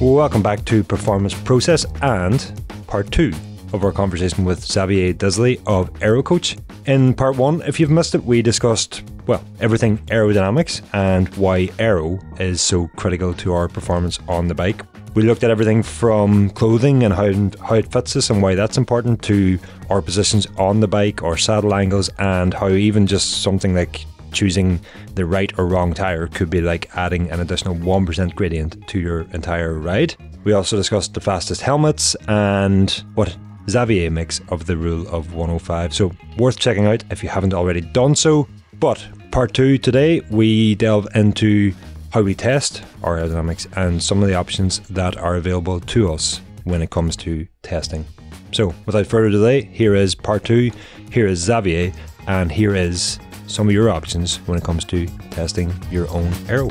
Welcome back to Performance Process and part 2 of our conversation with Xavier Disley of AeroCoach. In part 1, if you've missed it, we discussed, well, everything aerodynamics and why aero is so critical to our performance on the bike. We looked at everything from clothing and how it fits us and why that's important, to our positions on the bike, our saddle angles, and how even just something like choosing the right or wrong tire could be like adding an additional 1% gradient to your entire ride. We also discussed the fastest helmets and what Xavier makes of the rule of 105. So worth checking out if you haven't already done so. But part 2 today, we delve into how we test our aerodynamics and some of the options that are available to us when it comes to testing. So without further delay, here is part 2, here is Xavier, and here is some of your options when it comes to testing your own aero.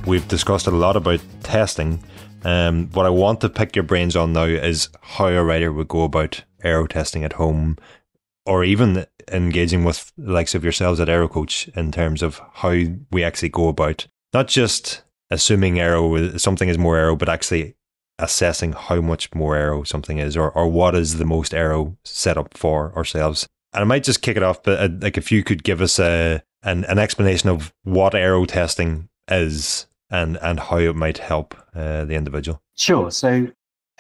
We've discussed a lot about testing. What I want to pick your brains on now is how a rider would go about aero testing at home, or even engaging with the likes of yourselves at AeroCoach in terms of how we actually go about not just assuming something is more aero, but actually assessing how much more aero something is, or what is the most aero setup for ourselves. And I might just kick it off, but like if you could give us an explanation of what aero testing is and how it might help the individual. Sure. So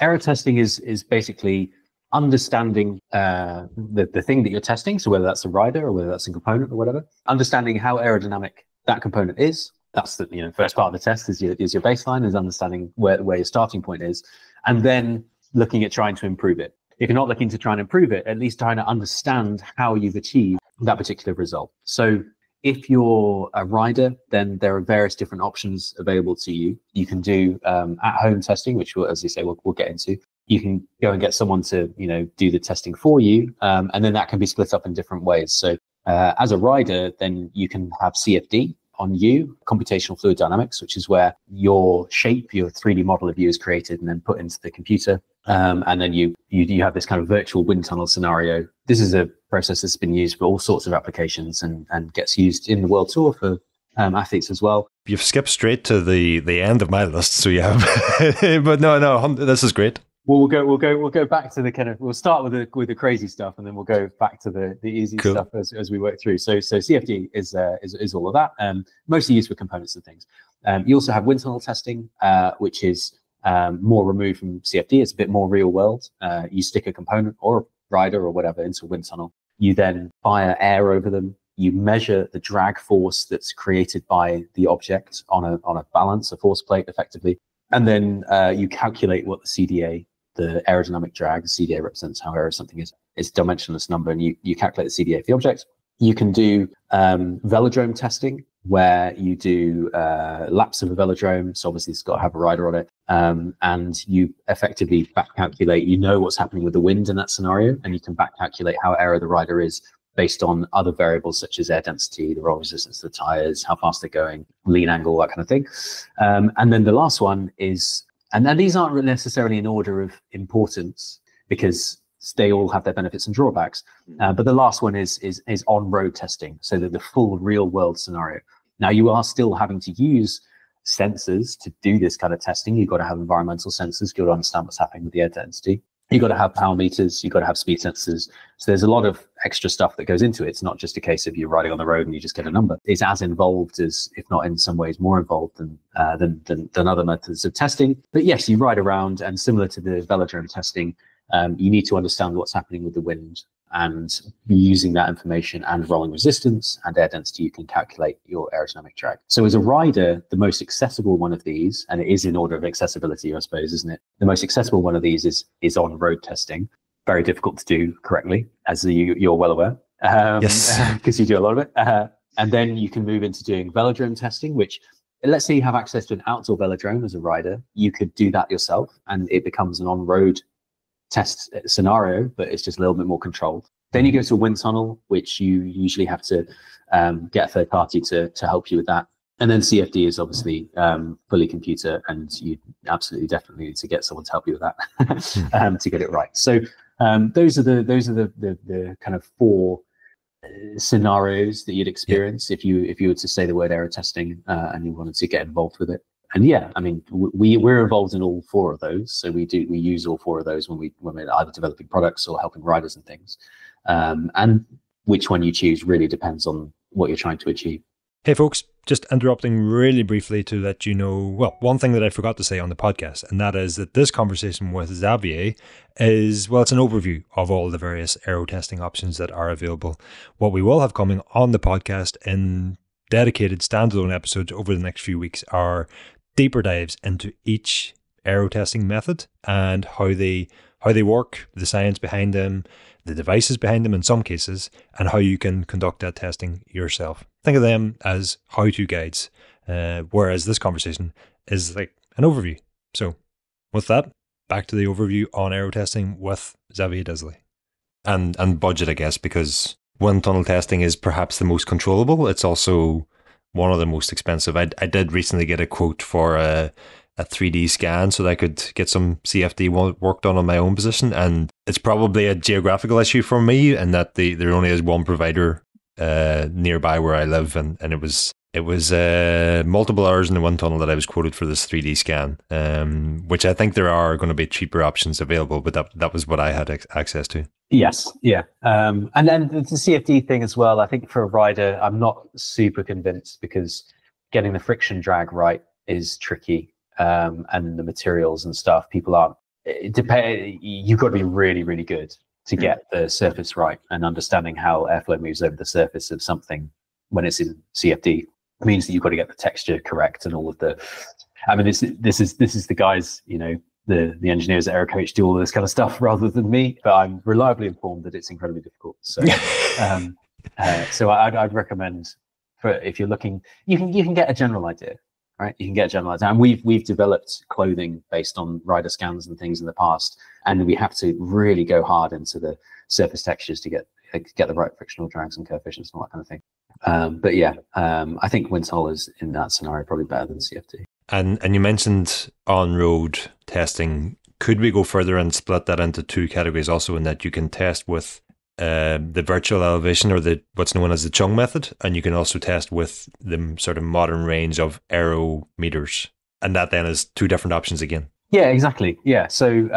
aero testing is basically understanding the thing that you're testing. So whether that's a rider or whether that's a component or whatever, understanding how aerodynamic that component is. That's the first part of the test is your baseline, is understanding where your starting point is, and then looking at trying to improve it. If you're not looking to try and improve it, at least trying to understand how you've achieved that particular result. So if you're a rider, then there are various different options available to you. You can do at-home testing, which, as you say, we'll get into. You can go and get someone to do the testing for you, and then that can be split up in different ways. So as a rider, then you can have CFD on you, computational fluid dynamics, which is where your shape, your 3D model of you is created and then put into the computer. And then you have this kind of virtual wind tunnel scenario. This is a process that's been used for all sorts of applications and gets used in the World Tour for athletes as well. You've skipped straight to the end of my list, so you have. But no, this is great. Well, we'll go back to the kind of, we'll start with the crazy stuff, and then we'll go back to the easy stuff as we work through. So CFD is all of that, mostly used for components and things. You also have wind tunnel testing, which is more removed from CFD. It's a bit more real world. You stick a component or a rider or whatever into a wind tunnel. You then fire air over them. You measure the drag force that's created by the object on a balance, a force plate, effectively. And then you calculate what the CDA, the aerodynamic drag, the CDA represents how aero something is. It's a dimensionless number, and you calculate the CDA for the object. You can do velodrome testing, where you do laps of a velodrome. So obviously it's got to have a rider on it. And you effectively back calculate, what's happening with the wind in that scenario, and you can back calculate how aero the rider is based on other variables such as air density, the roll resistance of the tires, how fast they're going, lean angle, that kind of thing. And then the last one is, and then these aren't necessarily in order of importance because they all have their benefits and drawbacks. But the last one is on-road testing, so that the full real-world scenario. Now, you are still having to use sensors to do this kind of testing. You've got to have environmental sensors. You've got to understand what's happening with the air density. You've got to have power meters. You've got to have speed sensors. So there's a lot of extra stuff that goes into it. It's not just a case of you're riding on the road and you just get a number. It's as involved as, if not in some ways more involved than other methods of testing. But yes, you ride around, and similar to the velodrome testing, you need to understand what's happening with the wind, and using that information and rolling resistance and air density, you can calculate your aerodynamic drag. So as a rider, the most accessible one of these, and it is in order of accessibility, I suppose, isn't it? The most accessible one of these is on-road testing. Very difficult to do correctly, as you're well aware. Yes. Because you do a lot of it. And then you can move into doing velodrome testing, which, let's say you have access to an outdoor velodrome as a rider, you could do that yourself, and it becomes an on-road test scenario, but it's just a little bit more controlled. Then you go to a wind tunnel, which you usually have to get a third party to help you with that. And then CFD is obviously fully computer, and you absolutely definitely need to get someone to help you with that to get it right. So those are the kind of four scenarios that you'd experience if you were to say the word aero testing and you wanted to get involved with it. And yeah, I mean, we're involved in all four of those. So we use all four of those when we're either developing products or helping riders and things. And which one you choose really depends on what you're trying to achieve. Hey folks, just interrupting really briefly to let you know, well, one thing that I forgot to say on the podcast, and that is that this conversation with Xavier is, well, it's an overview of all the various aero testing options that are available. What we will have coming on the podcast in dedicated standalone episodes over the next few weeks are deeper dives into each aero testing method and how they work, the science behind them, the devices behind them in some cases, and how you can conduct that testing yourself. Think of them as how-to guides, whereas this conversation is like an overview. So with that, back to the overview on aero testing with Xavier Disley. And budget, I guess, because wind tunnel testing is perhaps the most controllable. It's also one of the most expensive. I did recently get a quote for a 3D scan so that I could get some CFD work done on my own position, and it's probably a geographical issue for me, and that there only is one provider nearby where I live, and it was multiple hours in the wind tunnel that I was quoted for this 3D scan, which I think there are going to be cheaper options available, but that was what I had access to. Yes, yeah. And then the CFD thing as well, I think for a rider, I'm not super convinced, because getting the friction drag right is tricky. And the materials and stuff, people aren't. You've got to be really, really good to get the surface right, and understanding how airflow moves over the surface of something when it's in CFD means that you've got to get the texture correct and all of the. I mean, this is the guys, the engineers at AeroCoach do all this kind of stuff rather than me, but I'm reliably informed that it's incredibly difficult. So, so I'd recommend, for if you're looking, you can get a general idea. Right, you can get a general idea, and we've developed clothing based on rider scans and things in the past, and we have to really go hard into the surface textures to get the right frictional drags and coefficients and all that kind of thing. But yeah, I think wind tunnel is in that scenario probably better than CFD. And you mentioned on-road testing. Could we go further and split that into two categories also, in that you can test with the virtual elevation, or what's known as the Chung method, and you can also test with the sort of modern range of aero meters, and that then is two different options again? Yeah, exactly. Yeah, so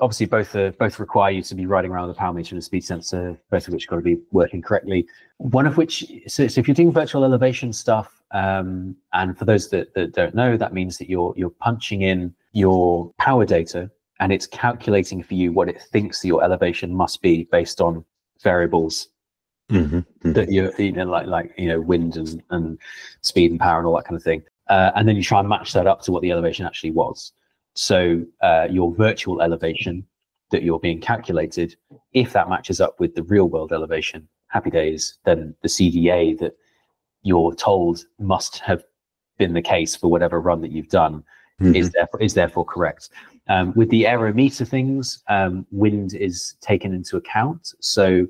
obviously both require you to be riding around with a power meter and a speed sensor, both of which got to be working correctly. One of which, so if you're doing virtual elevation stuff, and for those that don't know, that means that you're punching in your power data, and it's calculating for you what it thinks your elevation must be based on variables that you're, like wind and speed and power and all that kind of thing. And then you try and match that up to what the elevation actually was. So your virtual elevation that you're being calculated, if that matches up with the real world elevation, happy days, then the CDA that you're told must have been the case for whatever run that you've done is therefore correct. With the aerometer things, wind is taken into account. So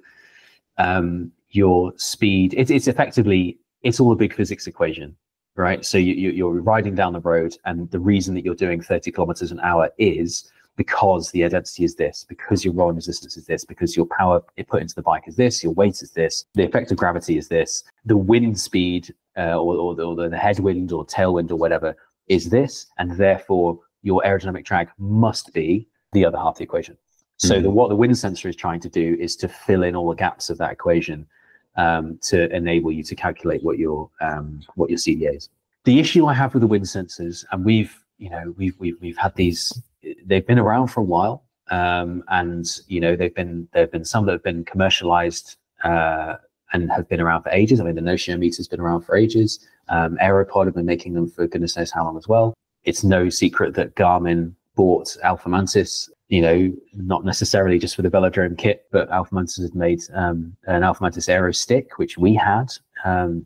your speed, it's effectively, it's all a big physics equation, right? So you're riding down the road, and the reason that you're doing 30 kilometers an hour is because the air density is this, because your rolling resistance is this, because your power put into the bike is this, your weight is this, the effect of gravity is this, the wind speed or the headwind or tailwind or whatever is this, and therefore your aerodynamic drag must be the other half of the equation. So what the wind sensor is trying to do is to fill in all the gaps of that equation to enable you to calculate what your CDA is. The issue I have with the wind sensors, and we've had these, they've been around for a while, and there have been some that have been commercialized and have been around for ages. I mean, the Notion has been around for ages. Aeropod have been making them for goodness knows how long as well. It's no secret that Garmin bought Alpha Mantis, not necessarily just for the velodrome kit, but Alpha Mantis had made an Alpha Mantis Aero stick, which we had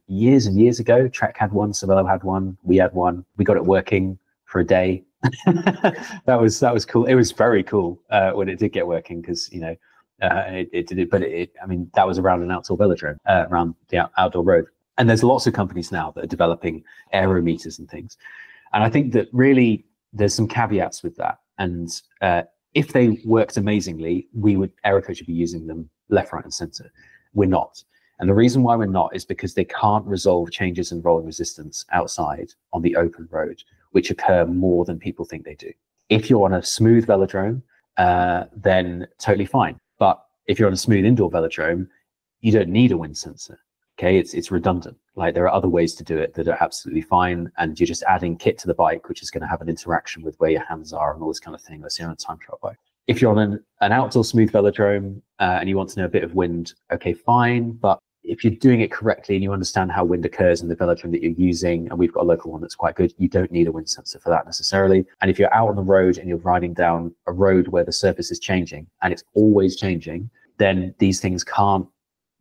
years and years ago. Trek had one, Cervelo had one, we had one. We got it working for a day. that was cool. It was very cool when it did get working, because it did it. But I mean, that was around an outdoor velodrome, around the outdoor road. And there's lots of companies now that are developing aero meters and things. And I think that really there's some caveats with that. And if they worked amazingly, AeroCoach would be using them left, right, and center. We're not. And the reason why we're not is because they can't resolve changes in rolling resistance outside on the open road, which occur more than people think they do. If you're on a smooth velodrome, then totally fine. But if you're on a smooth indoor velodrome, you don't need a wind sensor. Okay, it's redundant. Like, there are other ways to do it that are absolutely fine, and you're just adding kit to the bike, which is going to have an interaction with where your hands are and all this kind of thing. Let's say on a time trial bike. If you're on an outdoor smooth velodrome and you want to know a bit of wind, okay, fine. But if you're doing it correctly and you understand how wind occurs in the velodrome that you're using, and we've got a local one that's quite good, you don't need a wind sensor for that necessarily. And if you're out on the road and you're riding down a road where the surface is changing and it's always changing, then these things can't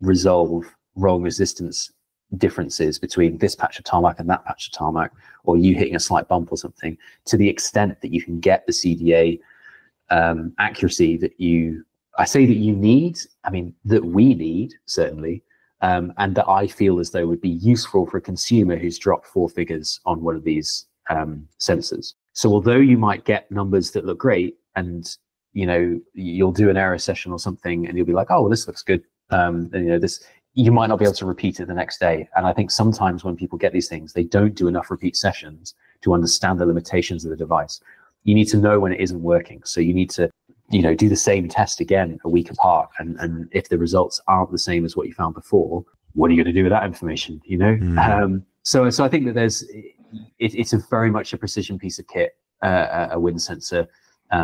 resolve rolling resistance differences between this patch of tarmac and that patch of tarmac, or you hitting a slight bump or something, to the extent that you can get the CDA accuracy that you need, that we need, certainly, and that I feel as though would be useful for a consumer who's dropped 4 figures on one of these sensors. So although you might get numbers that look great, and you'll do an Aero session or something and you'll be like, oh, well, this looks good, this, you might not be able to repeat it the next day. And I think sometimes when people get these things, they don't do enough repeat sessions to understand the limitations of the device. You need to know when it isn't working. So you need to, do the same test again a week apart. And if the results aren't the same as what you found before, what are you going to do with that information? So I think that it's a very much a precision piece of kit, a wind sensor,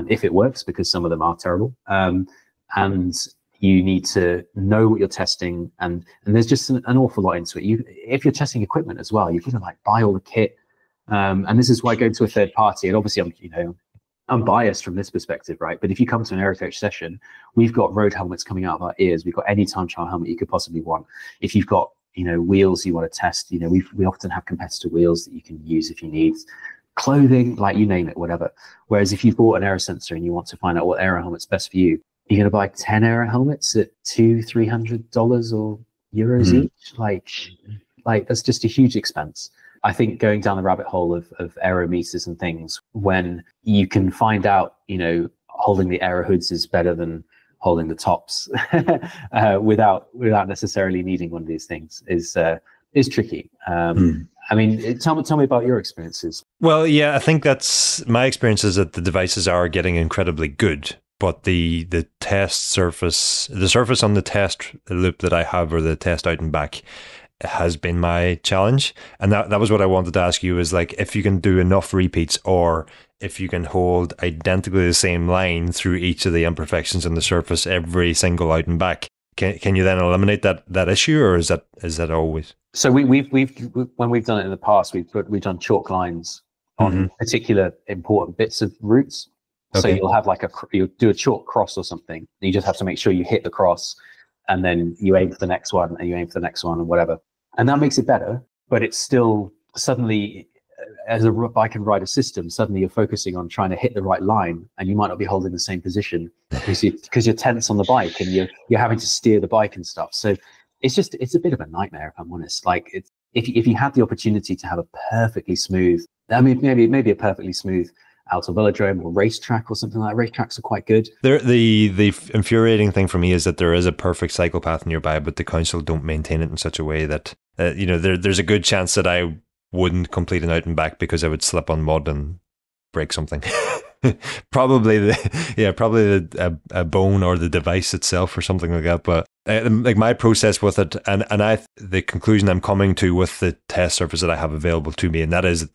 if it works, because some of them are terrible. And you need to know what you're testing, and there's just an awful lot into it. If you're testing equipment as well, you've got to buy all the kit. And this is why going to a third party, and obviously I'm biased from this perspective, right? But if you come to an AeroCoach session, we've got road helmets coming out of our ears. We've got any time trial helmet you could possibly want. If you've got, wheels you want to test, we often have competitor wheels that you can use if you need. Clothing, like you name it, whatever. Whereas if you bought an Aero sensor and you want to find out what Aero helmet's best for you, you're going to buy 10 Aero helmets at $200-300 or euros each. Like that's just a huge expense. I think going down the rabbit hole of Aero meters and things, when you can find out, holding the Aero hoods is better than holding the tops without necessarily needing one of these things is tricky. Tell me about your experiences. Well, yeah, I think that's my experience is that the devices are getting incredibly good. But the surface on the test loop that I have, or the test out and back, has been my challenge. And that was what I wanted to ask you, is like, if you can do enough repeats, or if you can hold identically the same line through each of the imperfections on the surface every single out and back, can you then eliminate that issue, or is that always? So we've when we've done it in the past, we've done chalk lines on particular important bits of routes. Okay. So you'll have you'll do a chalk cross or something. You just have to make sure you hit the cross, and then you aim for the next one, and you aim for the next one, and whatever. And that makes it better, but it's still suddenly, as a bike and rider system, suddenly you're focusing on trying to hit the right line, and you might not be holding the same position because you're tense on the bike and you're having to steer the bike and stuff. So it's a bit of a nightmare, if I'm honest. Like, if you had the opportunity to have a perfectly smooth, maybe a perfectly smooth outdoor velodrome or racetrack or something like that. Racetracks are quite good. The infuriating thing for me is that there is a perfect cycle path nearby, but the council don't maintain it in such a way that there's a good chance that I wouldn't complete an out and back because I would slip on mud and break something. probably a bone or the device itself or something like that. But like my process with it, and the conclusion I'm coming to with the test surface that I have available to me, and that is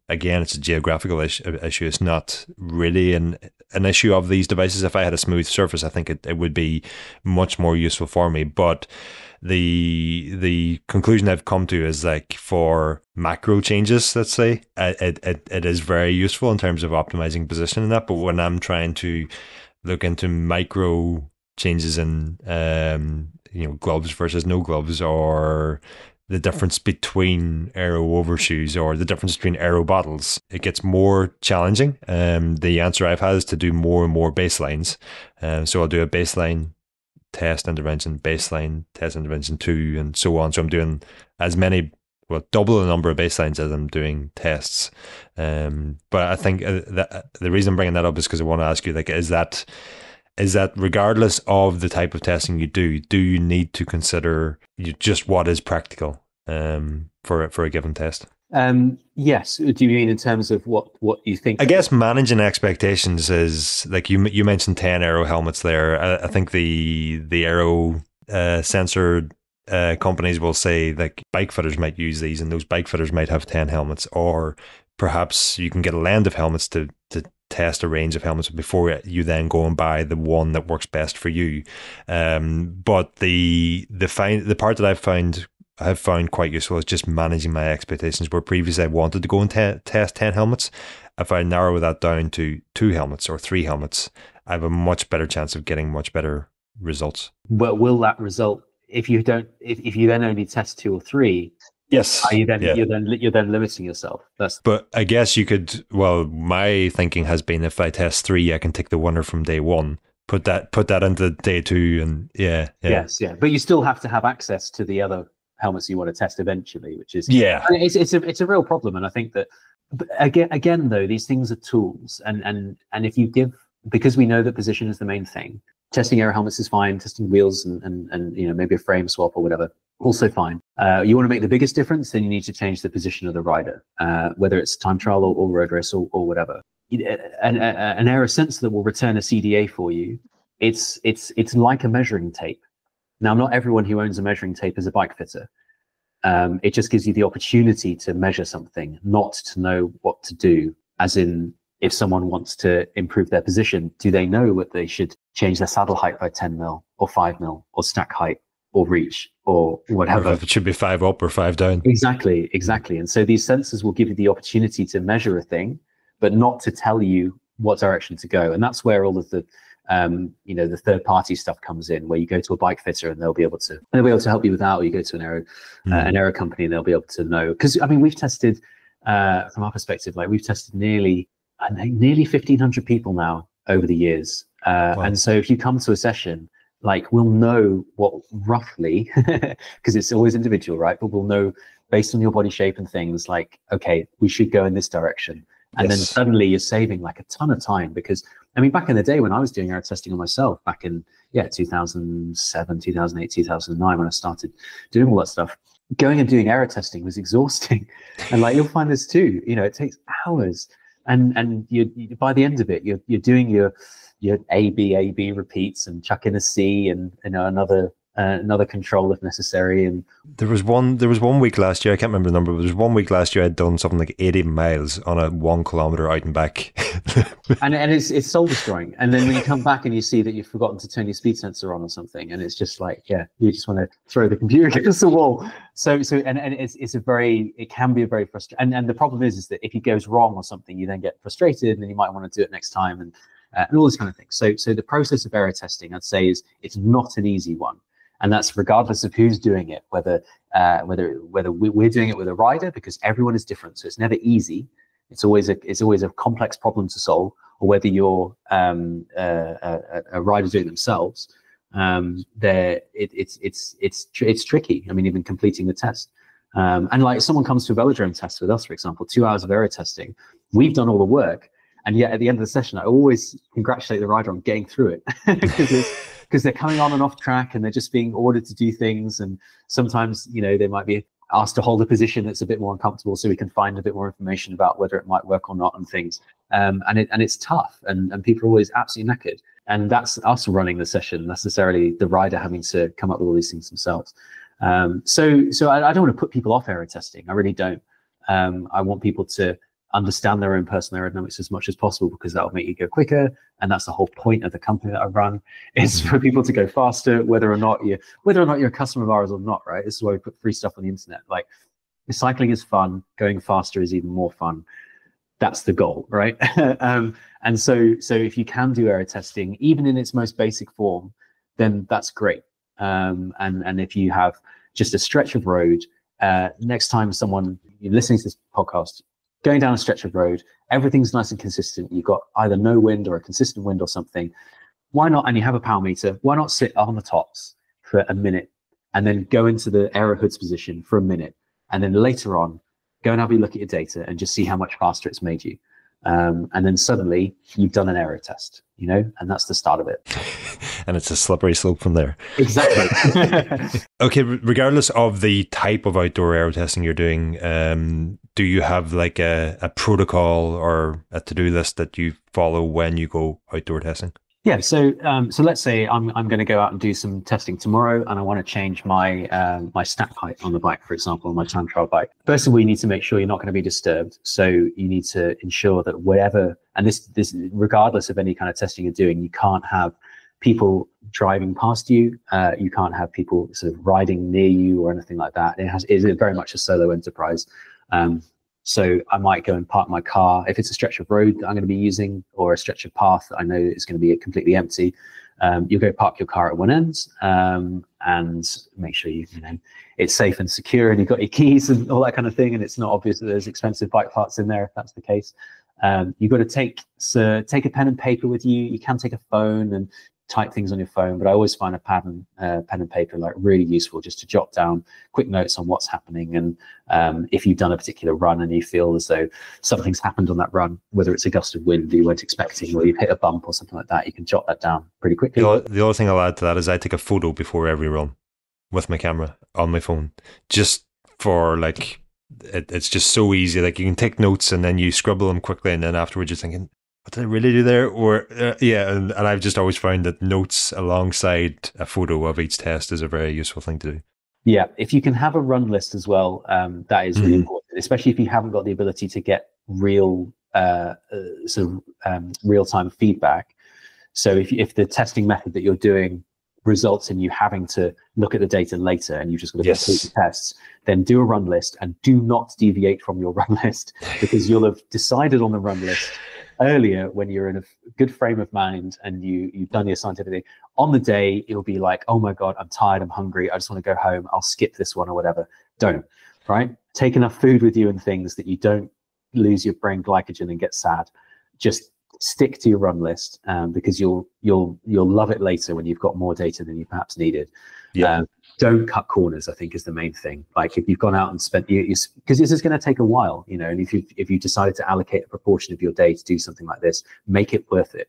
again, it's a geographical issue. It's not really an issue of these devices. If I had a smooth surface, I think it would be much more useful for me. But the conclusion I've come to is, like, for macro changes, let's say, it is very useful in terms of optimizing position and that. But when I'm trying to look into micro changes in gloves versus no gloves, or the difference between Aero overshoes, or the difference between Aero bottles, it gets more challenging. The answer I've had is to do more and more baselines. So I'll do a baseline test intervention, baseline, test intervention 2, and so on. So I'm doing as many, well, double the number of baselines as I'm doing tests. But I think that the reason I'm bringing that up is because I want to ask you, like, is that regardless of the type of testing you do you need to consider just what is practical for a given test? Yes. Do you mean in terms of what you think? I guess managing expectations is, like, you mentioned 10 Aero helmets there. I think the Aero sensor companies will say, like, bike fitters might use these, and those bike fitters might have 10 helmets, or perhaps you can get a blend of helmets to test a range of helmets before you then go and buy the one that works best for you. But the part that I've found quite useful is just managing my expectations. Where previously I wanted to go and test 10 helmets, if I narrow that down to 2 helmets or 3 helmets, I have a much better chance of getting much better results. But will that result, if you then only test 2 or 3? Yes. You're then limiting yourself. But I guess you could. Well, my thinking has been, if I test 3, I can take the winner from day 1. Put that into day 2, and Yes, yeah. But you still have to have access to the other helmets you want to test eventually, which is it's a real problem. And I think that again though, these things are tools, and if you give, because we know that position is the main thing. Testing aero helmets is fine. Testing wheels and maybe a frame swap or whatever, also fine. You want to make the biggest difference, then you need to change the position of the rider, whether it's time trial or road race or whatever. An aero sensor that will return a CDA for you, it's like a measuring tape. Now, not everyone who owns a measuring tape is a bike fitter. It just gives you the opportunity to measure something, not to know what to do. As in, if someone wants to improve their position, do they know what they should change their saddle height by 10 mil or 5 mil or stack height or reach or whatever? Or if it should be 5 up or 5 down. Exactly. And so these sensors will give you the opportunity to measure a thing, but not to tell you what direction to go. And that's where all of the the third party stuff comes in, where you go to a bike fitter and they'll be able to help you with that, or you go to an aero company and they'll be able to know. Because I mean, we've tested from our perspective, like, we've tested nearly 1,500 people now over the years. Wow. And so if you come to a session, like, we'll know what roughly, because it's always individual, right? But we'll know based on your body shape and things, like, okay, we should go in this direction. And then suddenly you're saving like a ton of time, because I mean, back in the day when I was doing aero testing on myself, back in 2007, 2008, 2009, when I started doing all that stuff, going and doing aero testing was exhausting. And like, you'll find this too, it takes hours, and you by the end of it, you're doing your A-B repeats and chuck in a C and another control if necessary. And there was one week last year, I can't remember the number, but there was 1 week last year I'd done something like 80 miles on a 1 kilometer out and back. and it's soul destroying. And then when you come back and you see that you've forgotten to turn your speed sensor on or something, and it's just like, you just want to throw the computer against the wall. So it can be a very frustrating, and the problem is that if it goes wrong or something, you then get frustrated, and then you might want to do it next time, and all this kind of thing. So the process of aero testing, I'd say, it's not an easy one. And that's regardless of who's doing it, whether we're doing it with a rider, because everyone is different. So it's never easy. It's always a complex problem to solve, or whether you're a rider doing it themselves. It's tricky. I mean, even completing the test. And like, someone comes to a velodrome test with us, for example, 2 hours of aero testing. We've done all the work, and yet at the end of the session, I always congratulate the rider on getting through it, because they're coming on and off track, and they're just being ordered to do things. And sometimes, they might be asked to hold a position that's a bit more uncomfortable, so we can find a bit more information about whether it might work or not and things. And it's tough, and people are always absolutely knackered. And that's us running the session, necessarily the rider having to come up with all these things themselves. So I don't want to put people off aero testing. I really don't. I want people to understand their own personal aerodynamics as much as possible, because that will make you go quicker. And that's the whole point of the company that I run, is for people to go faster, whether or not you're a customer of ours or not, right? This is why we put free stuff on the internet. Like, cycling is fun, going faster is even more fun. That's the goal, right? And so if you can do aero testing, even in its most basic form, then that's great. And if you have just a stretch of road, next time you're listening to this podcast, going down a stretch of road, everything's nice and consistent. You've got either no wind or a consistent wind or something. why not? And you have a power meter. Why not sit on the tops for a minute and then go into the Aero hoods position for a minute, and then later on go and have a look at your data and just see how much faster it's made you. And then suddenly you've done an Aero test, you know, and that's the start of it. And it's a slippery slope from there. Exactly. Okay, regardless of the type of outdoor aero testing you're doing, do you have like a protocol or a to-do list that you follow when you go outdoor testing? Yeah, so let's say I'm going to go out and do some testing tomorrow, and I want to change my my stack height on the bike, for example, on my time trial bike. First of all, you need to make sure you're not going to be disturbed. So you need to ensure that wherever, and this regardless of any kind of testing you're doing, you can't have people driving past you. You can't have people sort of riding near you or anything like that. It is very much a solo enterprise. So I might go and park my car. If it's a stretch of road that I'm going to be using, or a stretch of path that I know is going to be completely empty, you'll go park your car at one end, and make sure you know it's safe and secure, and you've got your keys and all that kind of thing, and it's not obvious that there's expensive bike parts in there if that's the case. You've got to take a pen and paper with you. You can take a phone and type things on your phone, but I always find a pen and paper like really useful, just to jot down quick notes on what's happening. And if you've done a particular run and you feel as though something's happened on that run, whether it's a gust of wind you weren't expecting, or you've hit a bump or something like that, you can jot that down pretty quickly. The other thing I'll add to that is I take a photo before every run with my camera on my phone, just for like, it's just so easy. Like you can take notes and then you scribble them quickly, and then afterwards you're thinking, what did I really do there? Or and I've just always found that notes alongside a photo of each test is a very useful thing to do. Yeah, if you can have a run list as well, that is really important, especially if you haven't got the ability to get real real-time feedback. So if the testing method that you're doing results in you having to look at the data later and you've just got to complete the tests, then do a run list and do not deviate from your run list, because you'll have decided on the run list earlier when you're in a good frame of mind and you've done your scientific thing. On the day, it'll be like, oh my God, I'm tired, I'm hungry, I just want to go home, I'll skip this one or whatever. Don't, right? Take enough food with you and things that you don't lose your brain glycogen and get sad. Just stick to your run list, because you'll love it later when you've got more data than you perhaps needed. Don't cut corners, I think, is the main thing. Like if you've gone out and spent, because this is going to take a while, you know, and if you decided to allocate a proportion of your day to do something like this, make it worth it.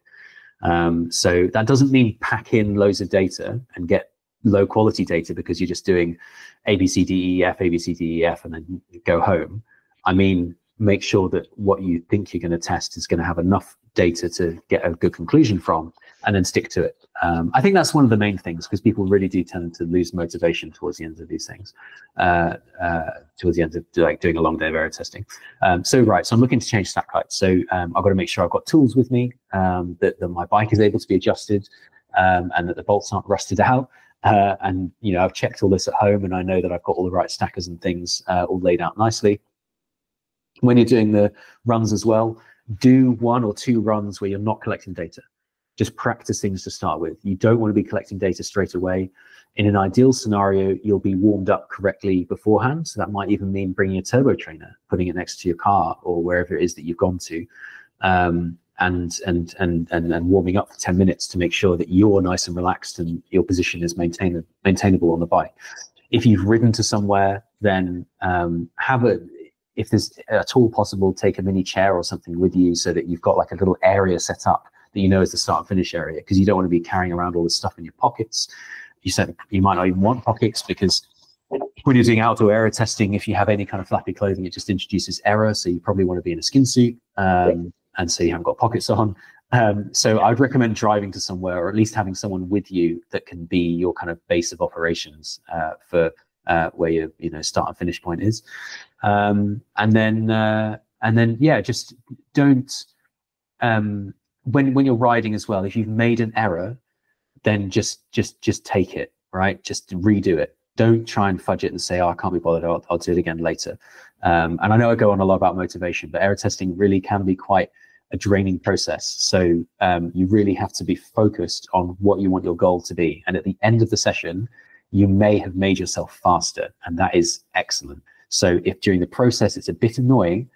So that doesn't mean pack in loads of data and get low quality data because you're just doing A, B, C, D, E, F, A, B, C, D, E, F, and then go home. I mean, make sure that what you think you're going to test is going to have enough data to get a good conclusion from, and then stick to it. I think that's one of the main things, because people really do tend to lose motivation towards the end of these things, towards the end of like doing a long day of aero testing. So I'm looking to change stack height. So I've got to make sure I've got tools with me, that my bike is able to be adjusted, and that the bolts aren't rusted out. And you know, I've checked all this at home, and I know that I've got all the right stackers and things all laid out nicely. When you're doing the runs as well, do 1 or 2 runs where you're not collecting data. Just practice things to start with. You don't want to be collecting data straight away. In an ideal scenario, you'll be warmed up correctly beforehand. So that might even mean bringing a turbo trainer, putting it next to your car or wherever it is that you've gone to, and warming up for 10 minutes to make sure that you're nice and relaxed and your position is maintainable on the bike. If you've ridden to somewhere, then if there's at all possible, take a mini chair or something with you so that you've got like a little area set up that you know is the start and finish area, because you don't want to be carrying around all this stuff in your pockets. You said you might not even want pockets, because when you're doing outdoor aero testing, if you have any kind of flappy clothing, it just introduces error. So you probably want to be in a skin suit, and so you haven't got pockets on. So I'd recommend driving to somewhere, or at least having someone with you that can be your kind of base of operations for where your start and finish point is. And then just don't when you're riding as well, if you've made an error, then just take it, right? Just redo it. Don't try and fudge it and say, oh, I can't be bothered, I'll do it again later. And I know I go on a lot about motivation, but aero testing really can be quite a draining process. So you really have to be focused on what you want your goal to be. And at the end of the session, you may have made yourself faster, and that is excellent. So if during the process it's a bit annoying,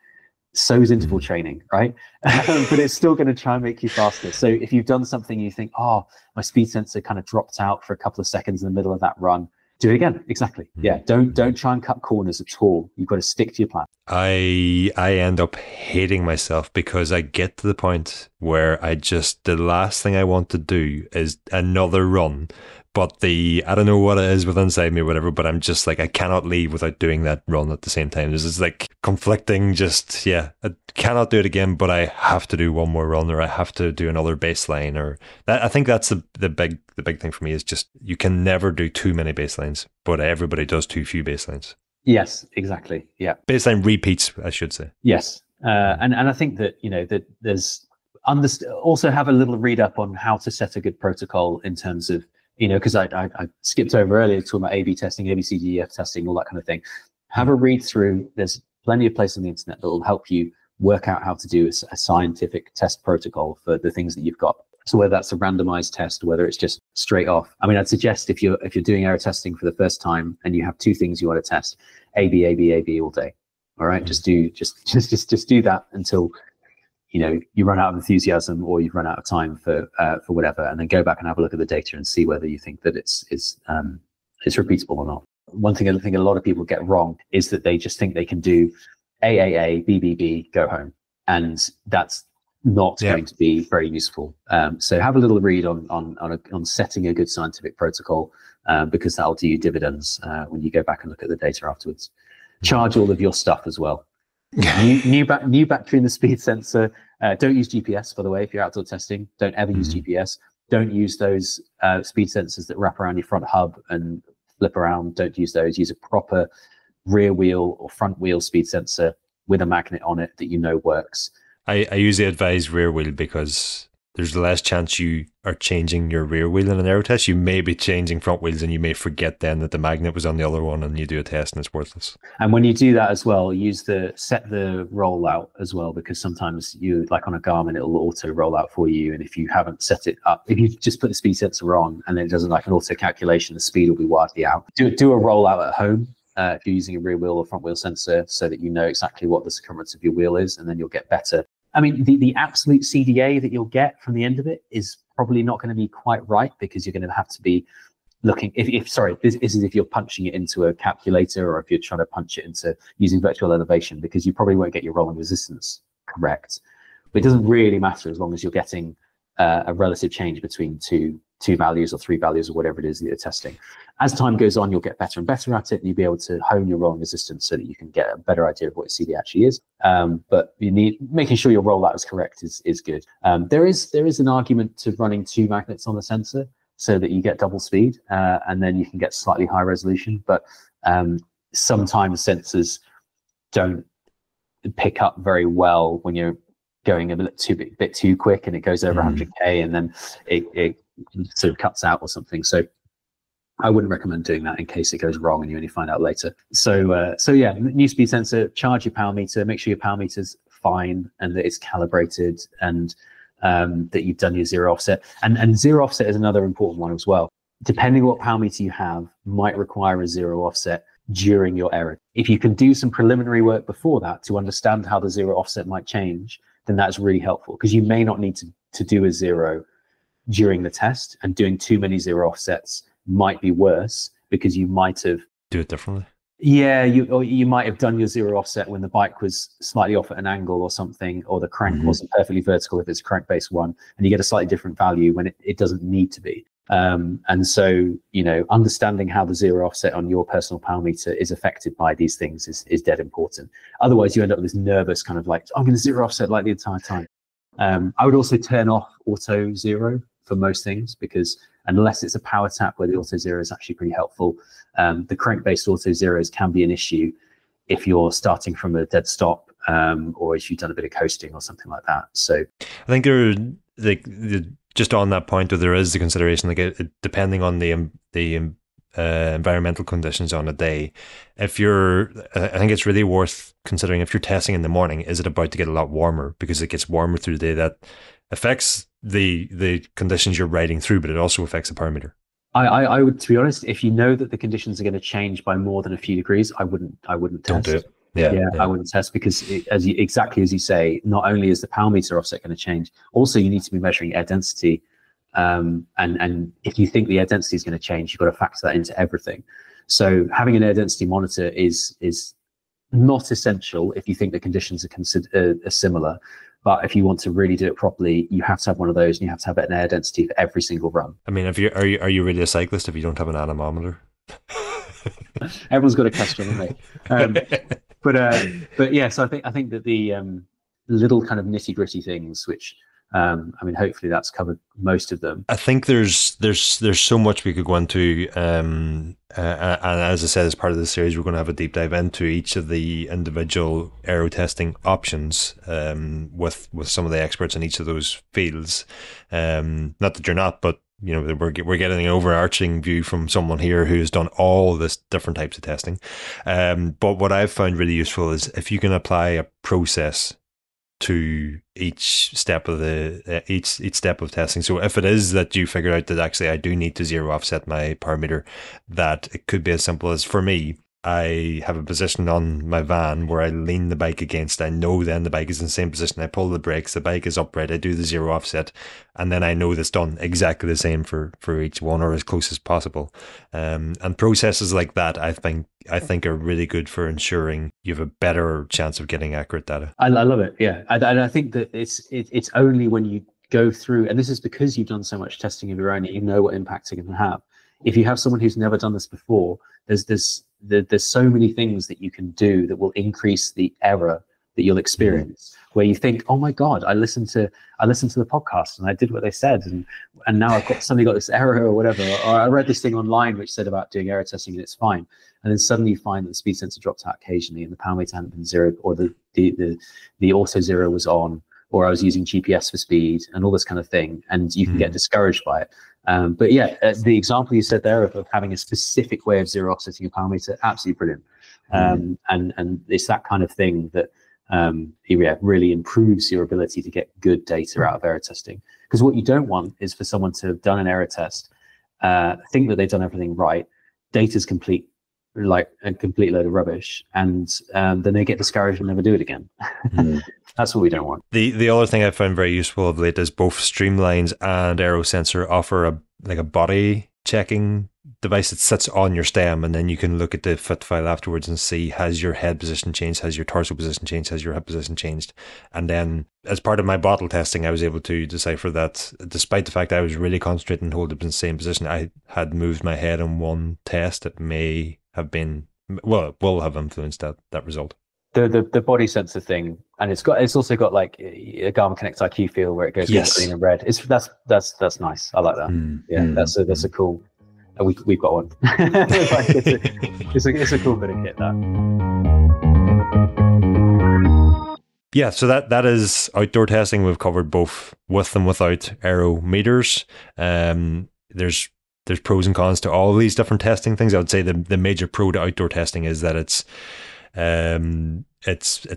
So is interval training, right? But it's still going to try and make you faster. So if you've done something, you think, oh, my speed sensor kind of dropped out for a couple of seconds in the middle of that run, do it again. Exactly. Yeah. Don't try and cut corners at all. You've got to stick to your plan. I end up hating myself because I get to the point where the last thing I want to do is another run. But I don't know what it is with inside me or whatever, but I'm just like, I cannot leave without doing that run at the same time. This is like conflicting, I cannot do it again, but I have to do one more run, or I have to do another baseline, or that. I think that's the big thing for me is just, you can never do too many baselines, but everybody does too few baselines. Yes, exactly. Yeah. Baseline repeats, I should say. Yes. And I think that, that there's also have a little read up on how to set a good protocol in terms of, because I skipped over earlier talking about A/B testing, ABCDEF testing, all that kind of thing. Have a read through. There's plenty of places on the internet that will help you work out how to do a scientific test protocol for the things that you've got. So whether that's a randomized test, whether it's just straight off. I mean, I'd suggest if you're doing aero testing for the first time and you have two things you want to test, A/B, A/B, A/B all day. All right, just do that until you run out of enthusiasm or you've run out of time for whatever, and then go back and have a look at the data and see whether you think that it's repeatable or not. One thing I think a lot of people get wrong is that they just think they can do A, B, B, B, go home, and that's not going to be very useful. So have a little read on setting a good scientific protocol, because that'll do you dividends when you go back and look at the data afterwards. Charge all of your stuff as well. New battery in the speed sensor. Don't use GPS, by the way, if you're outdoor testing. Don't ever use GPS. Don't use those speed sensors that wrap around your front hub and flip around. Don't use those. Use a proper rear wheel or front wheel speed sensor with a magnet on it that works. I usually advise rear wheel because there's less chance you are changing your rear wheel in an aero test. You may be changing front wheels and you may forget then that the magnet was on the other one, and you do a test and it's worthless. And when you do that as well, set the rollout as well, because sometimes like on a Garmin, it'll auto roll out for you. And if you haven't set it up, if you just put the speed sensor on and then it doesn't like an auto calculation, the speed will be wildly out. Do a rollout at home if you're using a rear wheel or front wheel sensor, so that you know exactly what the circumference of your wheel is, and then you'll get better. I mean, the absolute CDA that you'll get from the end of it is probably not going to be quite right, because you're going to have to be looking, this is if you're punching it into a calculator, or if you're trying to punch it into using virtual elevation, because you probably won't get your rolling resistance correct. But it doesn't really matter as long as you're getting a relative change between two values or three values or whatever it is that you're testing. As time goes on, you'll get better and better at it, and you'll be able to hone your rolling resistance so that you can get a better idea of what your CD actually is. But you need making sure your rollout is correct is good. There is an argument to running two magnets on the sensor so that you get double speed, and then you can get slightly higher resolution. But sometimes sensors don't pick up very well when you're going a bit too quick and it goes over 100k, and then it sort of cuts out or something. So I wouldn't recommend doing that in case it goes wrong and you only find out later. So yeah, new speed sensor, charge your power meter, make sure your power meter's fine and that it's calibrated, and that you've done your zero offset. And zero offset is another important one as well. Depending on what power meter you have, might require a zero offset during your aero. If you can do some preliminary work before that to understand how the zero offset might change, then that's really helpful, because you may not need to do a zero during the test, and doing too many zero offsets might be worse, because you might have do it differently. Yeah, you might have done your zero offset when the bike was slightly off at an angle or something, or the crank wasn't perfectly vertical if it's a crank-based one, and you get a slightly different value when it doesn't need to be. And so, understanding how the zero offset on your personal power meter is affected by these things is dead important. Otherwise, you end up with this nervous kind of like, I'm going to zero offset like the entire time. I would also turn off auto zero for most things, because unless it's a power tap where the auto zero is actually pretty helpful, the crank-based auto zeros can be an issue if you're starting from a dead stop, or if you've done a bit of coasting or something like that. So I think just on that point, there is the consideration, depending on the environmental conditions on a day. I think it's really worth considering, if you're testing in the morning, is it about to get a lot warmer? Because it gets warmer through the day. That affects the conditions you're riding through, but it also affects the power meter. I would, to be honest, if you know that the conditions are going to change by more than a few degrees, I wouldn't test. Don't do it. I wouldn't test, because exactly as you say, not only is the power meter offset going to change, also you need to be measuring air density. And if you think the air density is going to change, you've got to factor that into everything. So having an air density monitor is not essential if you think the conditions are similar. But if you want to really do it properly, you have to have one of those, and you have to have an air density for every single run. I mean, are you really a cyclist if you don't have an anemometer? Everyone's got a question, haven't they? But yeah, so I think that the little kind of nitty gritty things, which I mean, hopefully that's covered most of them. I think there's so much we could go into, and as I said, as part of the series, we're going to have a deep dive into each of the individual aero testing options, with some of the experts in each of those fields. Not that you're not, but you know, we're getting an overarching view from someone here who's done all this different types of testing. But what I've found really useful is if you can apply a process to each step of each step of testing. So if it is that you figure out that actually I do need to zero offset my power meter, that it could be as simple as, for me, I have a position on my van where I lean the bike against. I know then the bike is in the same position. I pull the brakes, the bike is upright, I do the zero offset, and then I know that's done exactly the same for each one, or as close as possible. And processes like that, I think are really good for ensuring you have a better chance of getting accurate data. I love it. Yeah. And I think that it's only when you go through, and this is because you've done so much testing of your own, you know what impact it can have. If you have someone who's never done this before, there's so many things that you can do that will increase the error that you'll experience, where you think, oh my God, I listened to the podcast and I did what they said, and now I've suddenly got this error or whatever, or I read this thing online which said about doing error testing and it's fine. And then suddenly you find that the speed sensor dropped out occasionally and the power meter hadn't been zeroed, or the auto zero was on, or I was using GPS for speed and all this kind of thing, and you can get discouraged by it. But yeah, the example you said there of having a specific way of zero offsetting a power meter, absolutely brilliant. And it's that kind of thing that really improves your ability to get good data out of error testing. Because what you don't want is for someone to have done an error test, think that they've done everything right, data's complete, like a complete load of rubbish, and then they get discouraged and never do it again. That's what we don't want. The other thing I found very useful of late is both Streamlines and Aero Sensor offer a body checking device that sits on your stem, and then you can look at the fit file afterwards and see, has your head position changed, has your torso position changed, has your hip position changed. And then as part of my bottle testing, I was able to decipher that despite the fact I was really concentrating and holding it in the same position, I had moved my head in one test that may have been, well, it will have influenced that result. The body sensor thing, and it's also got like a Garmin Connect IQ feel where it goes green and red. That's nice. I like that. That's a cool. We've got one. It's a cool bit of kit, that. Yeah, so that is outdoor testing. We've covered both with and without aero meters. There's pros and cons to all of these different testing things. I would say the major pro to outdoor testing is that it's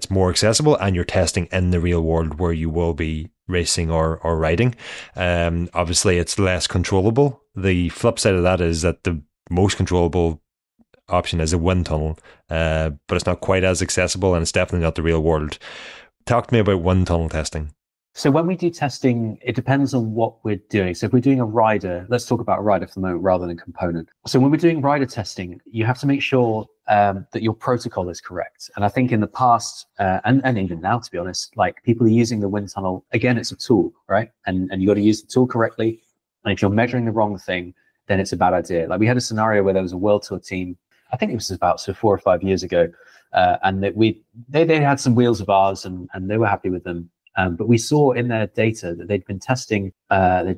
more accessible, and you're testing in the real world where you will be racing or riding. Obviously it's less controllable. The flip side of that is that the most controllable option is a wind tunnel, but it's not quite as accessible, and it's definitely not the real world. Talk to me about wind tunnel testing. So when we do testing, it depends on what we're doing. So if we're doing a rider, let's talk about a rider for the moment rather than a component. So when we're doing rider testing, you have to make sure that your protocol is correct. And I think in the past, and even now, to be honest, like people are using the wind tunnel. Again, it's a tool, right? And you got to use the tool correctly. And if you're measuring the wrong thing, then it's a bad idea. Like we had a scenario where there was a World Tour team, I think it was about 4 or 5 years ago, and that they had some wheels of ours, and they were happy with them. But we saw in their data that they'd been testing a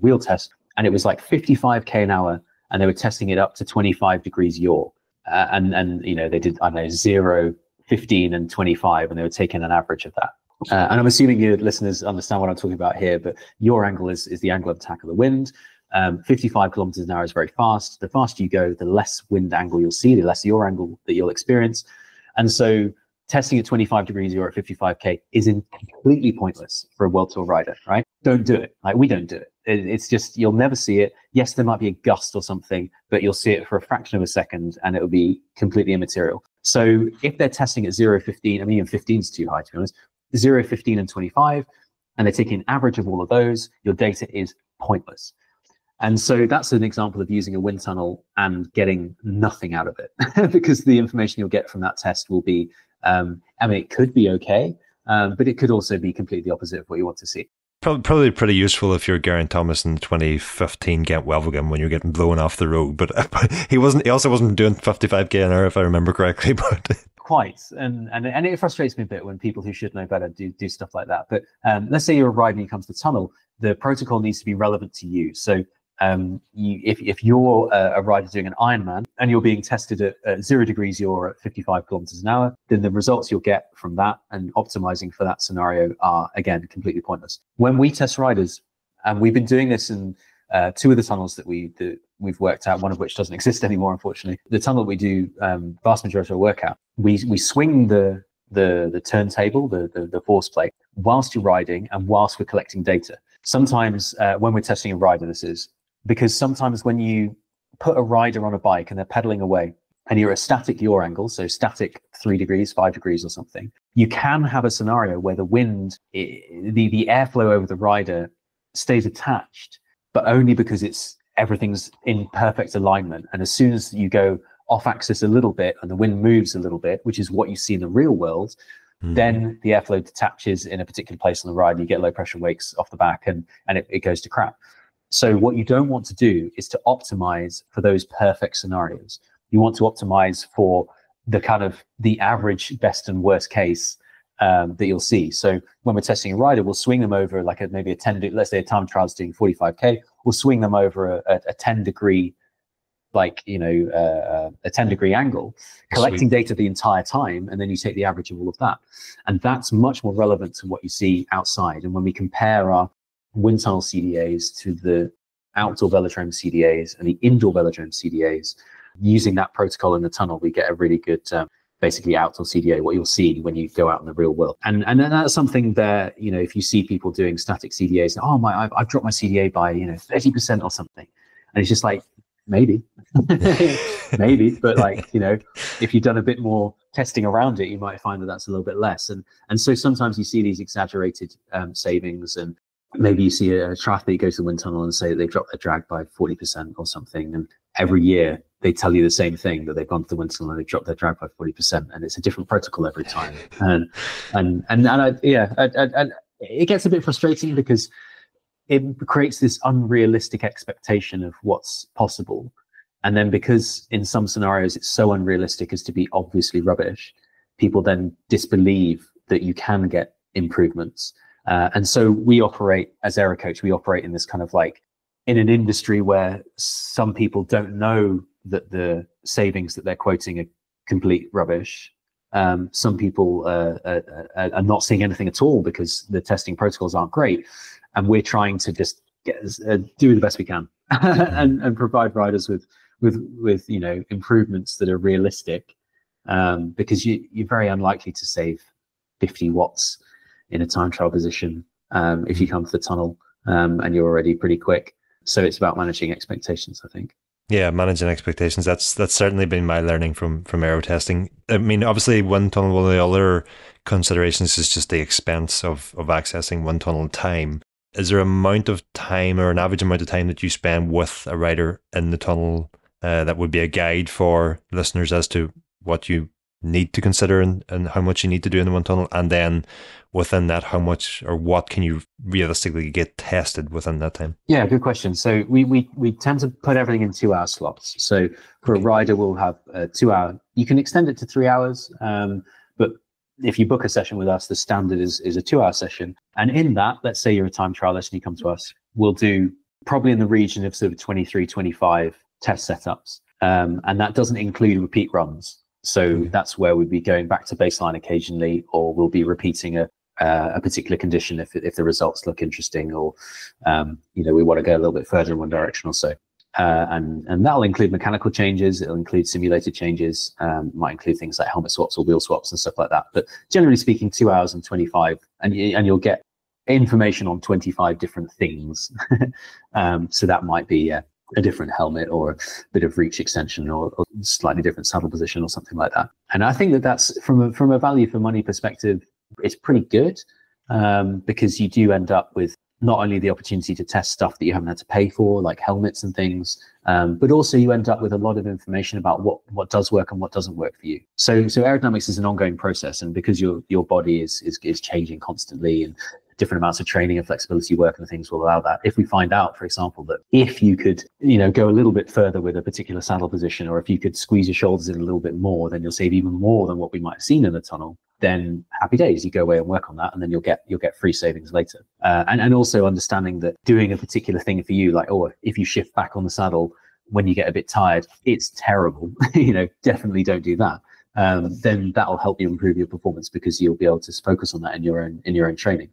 wheel test, and it was like 55k an hour, and they were testing it up to 25 degrees yaw. And you know, they did, I don't know, 0, 15, and 25, and they were taking an average of that. And I'm assuming your listeners understand what I'm talking about here, but yaw angle is the angle of attack of the wind. 55 kilometers an hour is very fast. The faster you go, the less wind angle you'll see, the less yaw angle that you'll experience. And so testing at 25 degrees or at 55K is completely pointless for a World Tour rider, right? Don't do it. Like, we don't do it. It's just, you'll never see it. Yes, there might be a gust or something, but you'll see it for a fraction of a second and it will be completely immaterial. So if they're testing at 0, 15, I mean, even 15 is too high, to be honest, 0, 15 and 25, and they're taking an average of all of those, your data is pointless. And so that's an example of using a wind tunnel and getting nothing out of it because the information you'll get from that test will be, I mean, it could be okay, but it could also be completely opposite of what you want to see. Probably pretty useful if you're Geraint Thomas in 2015 Ghent Wevelgem when you're getting blown off the road. But he also wasn't doing 55k an hour, if I remember correctly. But quite, and it frustrates me a bit when people who should know better do stuff like that. But let's say you're a rider and you come to the tunnel, the protocol needs to be relevant to you. So if you're a rider doing an Ironman and you're being tested at 0 degrees, you're at 55 kilometers an hour, then the results you'll get from that and optimizing for that scenario are, again, completely pointless. When we test riders, and we've been doing this in 2 of the tunnels that we've worked out, one of which doesn't exist anymore, unfortunately. The tunnel we do, vast majority of our workout, we swing the turntable, the force plate, whilst you're riding and whilst we're collecting data. Sometimes when we're testing a rider, this is because sometimes when you put a rider on a bike and they're pedaling away and you're at a static yaw angle, so static 3 degrees, 5 degrees or something, you can have a scenario where the wind, the airflow over the rider stays attached, but only because everything's in perfect alignment. And as soon as you go off axis a little bit and the wind moves a little bit, which is what you see in the real world, then the airflow detaches in a particular place on the ride, and you get low pressure wakes off the back and it goes to crap. So what you don't want to do is to optimize for those perfect scenarios. You want to optimize for the kind of the average best and worst case that you'll see. So when we're testing a rider, we'll swing them over like maybe a 10, let's say a time trial's doing 45K, we'll swing them over a 10 degree, like, a 10 degree angle, collecting data the entire time. And then you take the average of all of that. And that's much more relevant to what you see outside. And when we compare our wind tunnel CDAs to the outdoor velodrome CDAs and the indoor velodrome CDAs, using that protocol in the tunnel, we get a really good, basically outdoor CDA, what you'll see when you go out in the real world. And then that's something that, if you see people doing static CDAs, I've dropped my CDA by, 30% or something. And it's just like, maybe, maybe, but like, if you've done a bit more testing around it, you might find that that's a little bit less. And so sometimes you see these exaggerated savings, and maybe you see a triathlete go to the wind tunnel and say they dropped their drag by 40% or something. And every year they tell you the same thing, that they've gone to the wind tunnel and they dropped their drag by 40%. And it's a different protocol every time. And it gets a bit frustrating because it creates this unrealistic expectation of what's possible. And then because in some scenarios it's so unrealistic as to be obviously rubbish, people then disbelieve that you can get improvements. And so we operate as AeroCoach, we operate in this kind of like, in an industry where some people don't know that the savings that they're quoting are complete rubbish. Some people are not seeing anything at all because the testing protocols aren't great. And we're trying to just do the best we can and provide riders with improvements that are realistic, because you're very unlikely to save 50 watts in a time trial position if you come to the tunnel and you're already pretty quick. So it's about managing expectations, I think. Yeah, managing expectations. That's certainly been my learning from aero testing. I mean, obviously, wind tunnel, one of the other considerations is just the expense of accessing wind tunnel time. Is there an amount of time or an average amount of time that you spend with a rider in the tunnel that would be a guide for listeners as to what you need to consider and how much you need to do in the wind tunnel? And then within that, how much or what can you realistically get tested within that time? Yeah, good question. So we tend to put everything in 2 hour slots. So for a rider, we'll have a 2 hour. You can extend it to 3 hours, but if you book a session with us, the standard is a 2 hour session. And in that, let's say you're a time trialist and you come to us, we'll do probably in the region of sort of 23, 25 test setups. And that doesn't include repeat runs. So that's where we'd be going back to baseline occasionally, or we'll be repeating a particular condition if the results look interesting, or we want to go a little bit further in one direction or so. And that'll include mechanical changes. It'll include simulated changes. Might include things like helmet swaps or wheel swaps and stuff like that. But generally speaking, 2 hours and 25, and you'll get information on 25 different things. So that might be a different helmet or a bit of reach extension or slightly different saddle position or something like that. And I think that that's from a value for money perspective, it's pretty good, because you do end up with not only the opportunity to test stuff that you haven't had to pay for, like helmets and things, but also you end up with a lot of information about what does work and what doesn't work for you. So aerodynamics is an ongoing process, and because your body is changing constantly, and different amounts of training and flexibility work and things will allow that. If we find out, for example, that if you could, go a little bit further with a particular saddle position, or if you could squeeze your shoulders in a little bit more, then you'll save even more than what we might have seen in the tunnel. Then happy days, you go away and work on that, and then you'll get free savings later. And also understanding that doing a particular thing for you, like, if you shift back on the saddle when you get a bit tired, it's terrible. Definitely don't do that. Then that'll help you improve your performance, because you'll be able to focus on that in your own training.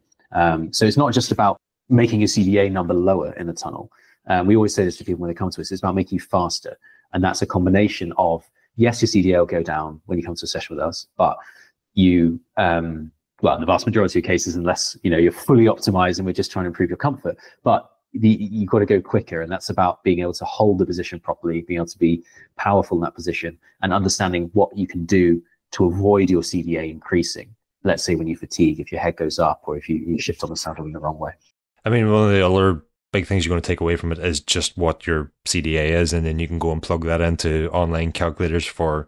So it's not just about making your CDA number lower in the tunnel. We always say this to people when they come to us. It's about making you faster, and that's a combination of, yes, your CDA will go down when you come to a session with us, but you, in the vast majority of cases, unless you're fully optimized and we're just trying to improve your comfort, but you've got to go quicker, and that's about being able to hold the position properly, being able to be powerful in that position, and understanding what you can do to avoid your CDA increasing. Let's say when you fatigue, if your head goes up, or if you shift on the saddle in the wrong way. I mean, one of the other big things you're going to take away from it is just what your CDA is, and then you can go and plug that into online calculators for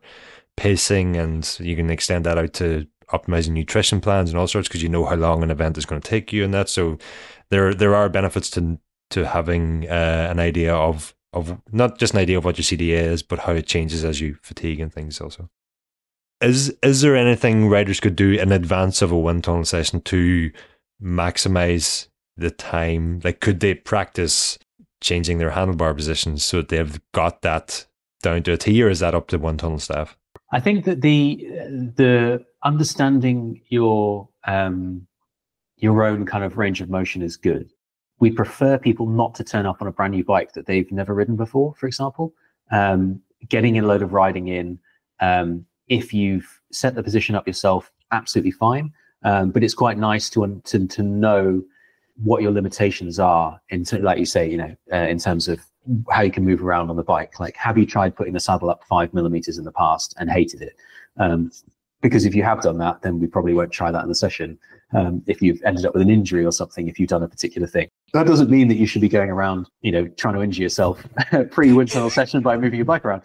pacing, and you can extend that out to optimizing nutrition plans and all sorts, because you know how long an event is going to take you and that. So there are benefits to having an idea of not just an idea of what your CDA is, but how it changes as you fatigue and things also. Is there anything riders could do in advance of a wind tunnel session to maximize the time? Like, could they practice changing their handlebar positions so that they've got that down to a T, or is that up to wind tunnel staff? I think that the understanding your own kind of range of motion is good. We prefer people not to turn up on a brand new bike that they've never ridden before, for example. Getting a load of riding in, if you've set the position up yourself, absolutely fine. But it's quite nice to know what your limitations are, like you say, in terms of how you can move around on the bike. Like, have you tried putting the saddle up 5 millimeters in the past and hated it? Because if you have done that, then we probably won't try that in the session. If you've ended up with an injury or something, if you've done a particular thing, that doesn't mean that you should be going around, trying to injure yourself pre-wind tunnel session by moving your bike around.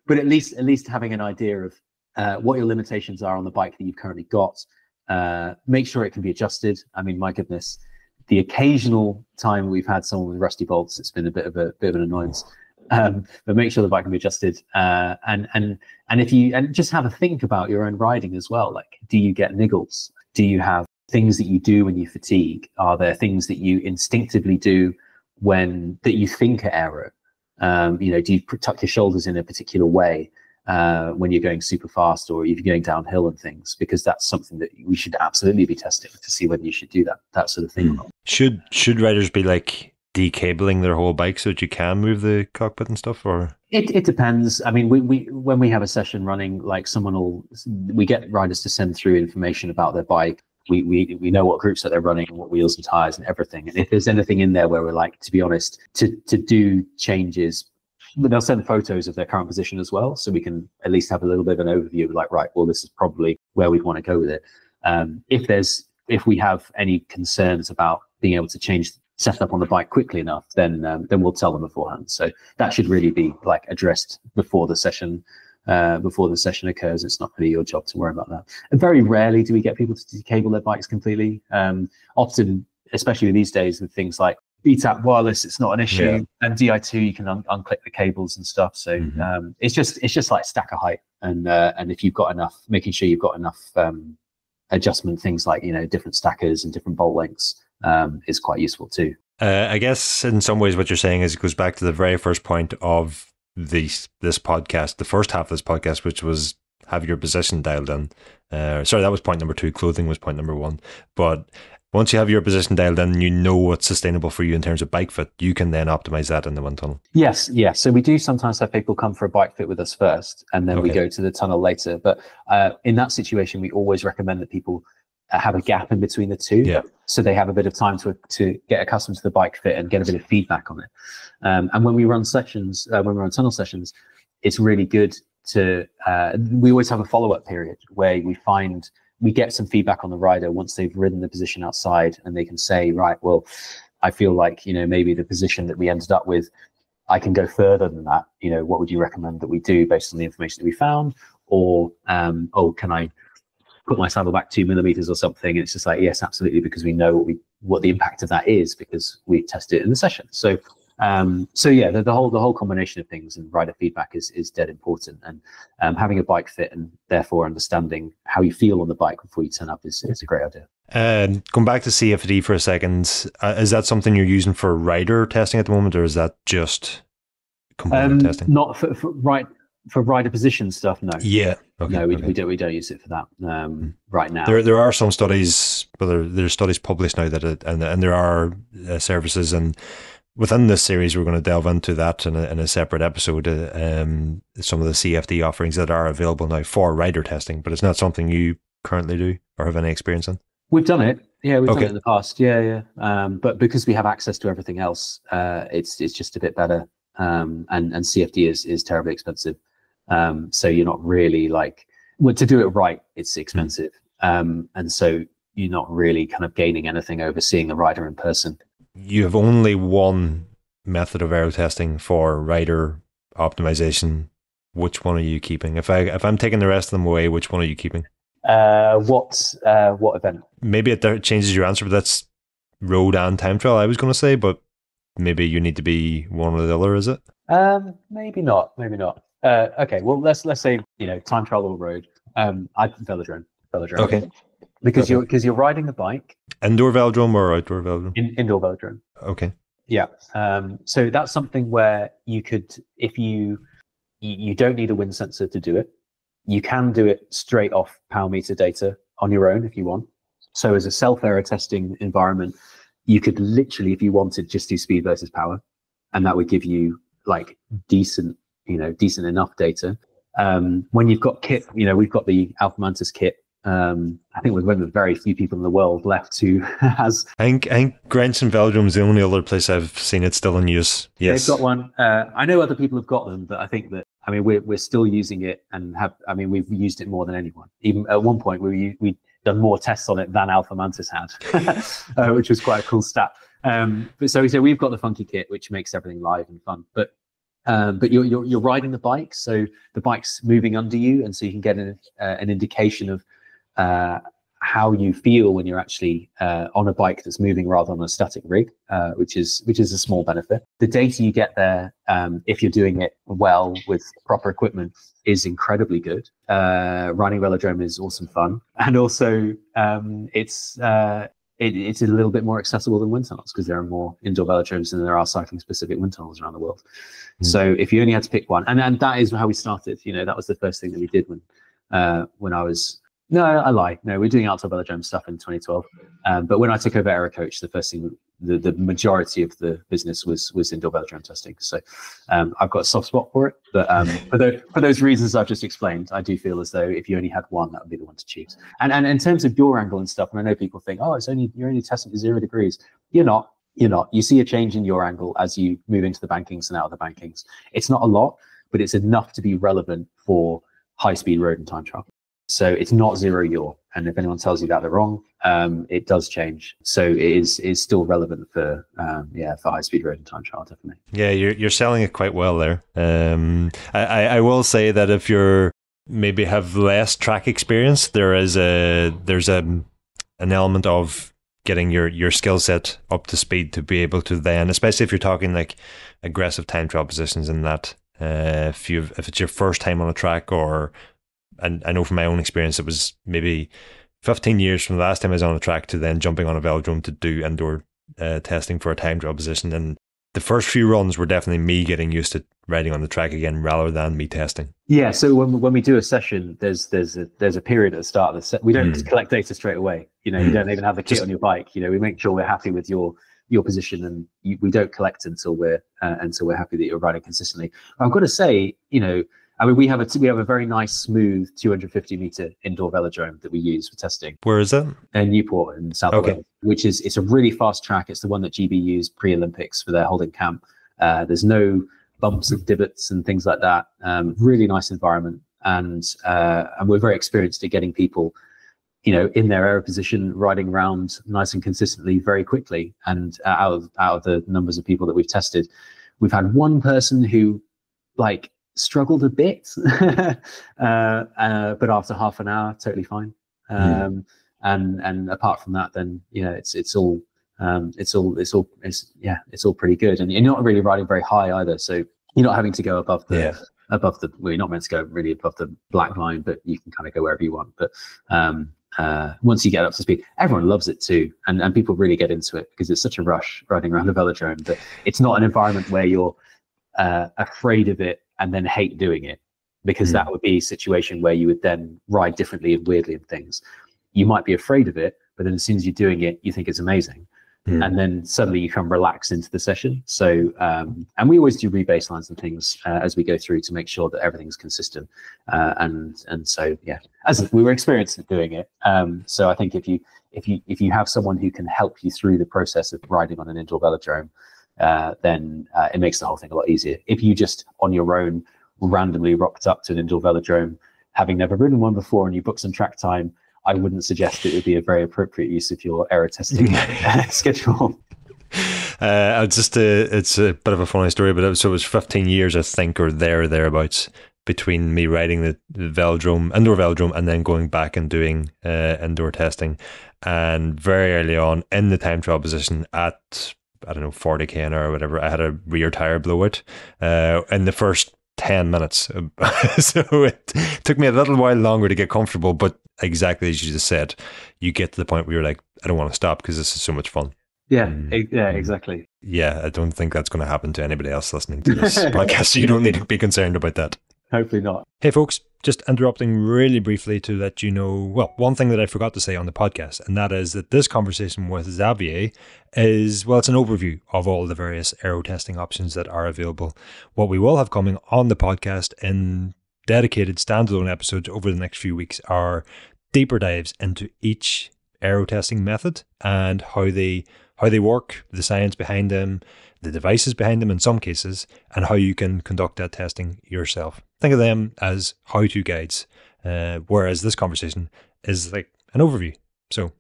But at least having an idea of what your limitations are on the bike that you've currently got. Make sure it can be adjusted. I mean, my goodness, the occasional time we've had someone with rusty bolts, it's been a bit of an annoyance. But make sure the bike can be adjusted, and just have a think about your own riding as well. Like, do you get niggles? Do you have things that you do when you fatigue? Are there things that you instinctively do that you think are aero? Do you tuck your shoulders in a particular way when you're going super fast, or if you're going downhill and things? Because that's something that we should absolutely be testing to see whether you should do that sort of thing. Should riders be like decabling their whole bike so that you can move the cockpit and stuff, or it depends. I mean, we when we have a session running, like we get riders to send through information about their bike. We know what groups that they're running, what wheels and tires and everything. And if there's anything in there where we're like, to be honest, to do changes, they'll send photos of their current position as well, so we can at least have a little bit of an overview of like, right, well, this is probably where we'd want to go with it. If we have any concerns about being able to change setup on the bike quickly enough, then we'll tell them beforehand. So that should really be like addressed before the session occurs. It's not really your job to worry about that. And very rarely do we get people to decable their bikes completely. Often, especially these days with things like BTAP wireless, it's not an issue. Yeah. And Di2, you can unclick the cables and stuff. So it's just like stacker height, and if you've got enough, making sure you've got enough adjustment things like different stackers and different bolt lengths is quite useful too. I guess in some ways what you're saying is it goes back to the very first point of this podcast, the first half of this podcast, which was have your position dialed in. Sorry, that was point number 2. Clothing was point number 1. But once you have your position dialed in, you know what's sustainable for you in terms of bike fit, you can then optimize that in the wind tunnel. Yes. So we do sometimes have people come for a bike fit with us first, and then we go to the tunnel later. But in that situation, we always recommend that people have a gap in between the two, so they have a bit of time to get accustomed to the bike fit and get a bit of feedback on it. And when we run sessions, when we run tunnel sessions, it's really good to. We always have a follow-up period where we get some feedback on the rider once they've ridden the position outside, and they can say, right, well, I feel like, maybe the position that we ended up with, I can go further than that. What would you recommend that we do based on the information that we found? Or, can I put my saddle back 2 millimeters or something? And it's just like, yes, absolutely, because we know what the impact of that is because we tested it in the session. So the whole combination of things and rider feedback is dead important. And having a bike fit and therefore understanding how you feel on the bike before you turn up is a great idea. Going back to CFD for a second, is that something you're using for rider testing at the moment, or is that just component testing? Not for rider position stuff, no. Yeah. Okay, no, we don't use it for that right now. There are some studies, but there's studies published now that and there are services, and within this series we're going to delve into that in a separate episode. Some of the CFD offerings that are available now for rider testing, but it's not something you currently do or have any experience in. We've done it. Yeah, we've done it in the past. Yeah. But because we have access to everything else, it's just a bit better. And CFD is terribly expensive. So you're not really to do it right, it's expensive. And so you're not really kind of gaining anything over seeing the rider in person. You have only one method of aero testing for rider optimization. Which one are you keeping? If I'm taking the rest of them away, which one are you keeping? What event? Maybe it changes your answer, but that's road and time trial, I was going to say, but maybe you need to be one or the other, is it? Maybe not. Okay, well, let's say, time trial or road. Velodrome. Okay. Because you're riding the bike. Indoor velodrome or outdoor velodrome? Indoor velodrome. Okay. Yeah. So that's something where you could, if you don't need a wind sensor to do it. You can do it straight off power meter data on your own if you want. So as a self-aero testing environment, you could literally, if you wanted, just do speed versus power, and that would give you decent enough data. When you've got kit, we've got the Alpha Mantis kit. I think we're one of the very few people in the world left who has. I think Grenchen Velodrome is the only other place I've seen it still in use. Yes, they've got one. I know other people have got them, but I think that we're still using it and we've used it more than anyone. Even at one point, we'd done more tests on it than Alpha Mantis had, which was quite a cool stat. But so we've got the funky kit, which makes everything live and fun. But you're riding the bike, so the bike's moving under you, and so you can get an indication of how you feel when you're actually on a bike that's moving rather than a static rig, which is a small benefit. The data you get there, if you're doing it well with proper equipment, is incredibly good. Riding velodrome is awesome fun, and also it's a little bit more accessible than wind tunnels because there are more indoor velodromes than there are cycling specific wind tunnels around the world. So if you only had to pick one, and that is how we started. That was the first thing that we did when I was. No, I lie. No, we're doing outdoor velodrome stuff in 2012. But when I took over AeroCoach, the first thing, the majority of the business was indoor velodrome testing. So I've got a soft spot for it. But for those reasons I've just explained, I do feel as though if you only had one, that would be the one to choose. And in terms of yaw angle and stuff, and I know people think, oh, you're only testing to 0 degrees. You're not. You see a change in yaw angle as you move into the bankings and out of the bankings. It's not a lot, but it's enough to be relevant for high-speed road and time trial. So it's not 0 yaw, and if anyone tells you that, they're wrong. It does change, so it is still relevant for high speed road and time trial, definitely. Yeah, you're selling it quite well there. I will say that if you're maybe have less track experience, there's an element of getting your skill set up to speed to be able to then, especially if you're talking like aggressive time trial positions in that. If it's your first time on a track, or and I know from my own experience, it was maybe 15 years from the last time I was on a track to then jumping on a velodrome to do indoor testing for a time trial position. And the first few runs were definitely me getting used to riding on the track again rather than me testing. Yeah, so when we do a session, there's a period at the start of the set. We don't collect data straight away. You don't even have the kit on your bike. We make sure we're happy with your position, and we don't collect until we're happy that you're riding consistently. I've got to say, we have a very nice, smooth 250-meter indoor velodrome that we use for testing. Where is that? In Newport in South Wales, it's a really fast track. It's the one that GB used pre-Olympics for their holding camp. There's no bumps and divots and things like that. Really nice environment, and we're very experienced at getting people, in their aero position, riding around nice and consistently very quickly. And out of the numbers of people that we've tested, we've had one person who struggled a bit, but after half an hour, totally fine. And apart from that, then it's all pretty good. And you're not really riding very high either, so you're not having to go above the well, you're not meant to go really above the black line, but you can kind of go wherever you want. But once you get up to speed, everyone loves it too, and people really get into it because it's such a rush riding around a velodrome. But it's not an environment where you're afraid of it and then hate doing it, because that would be a situation where you would then ride differently and weirdly and things. You might be afraid of it, but then as soon as you're doing it, you think it's amazing. And then suddenly you can relax into the session. So, and we always do rebaselines and things as we go through to make sure that everything's consistent. And so, yeah, as we were experienced at doing it. So I think if you have someone who can help you through the process of riding on an indoor velodrome, then it makes the whole thing a lot easier. If you just on your own randomly rocked up to an indoor velodrome, having never ridden one before, and you book some track time, I wouldn't suggest it would be a very appropriate use of your aero testing schedule. It's a bit of a funny story, but it was 15 years, I think, or thereabouts, between me riding the indoor velodrome, and then going back and doing indoor testing. And very early on in the time trial position at, 40k an hour or whatever, I had a rear tire blowout in the first 10 minutes. So it took me a little while longer to get comfortable, but exactly as you just said, you get to the point where you're like, I don't want to stop because this is so much fun. Yeah, exactly. Yeah, I don't think that's going to happen to anybody else listening to this podcast, so you don't need to be concerned about that. Hopefully not. Hey folks, just interrupting really briefly to let you know, well, one thing that I forgot to say on the podcast, and that is that this conversation with Xavier is, well, it's an overview of all the various aero testing options that are available. What we will have coming on the podcast in dedicated standalone episodes over the next few weeks are deeper dives into each aero testing method and how they work, the science behind them, the devices behind them in some cases, and how you can conduct that testing yourself. Think of them as how-to guides, whereas this conversation is like an overview. So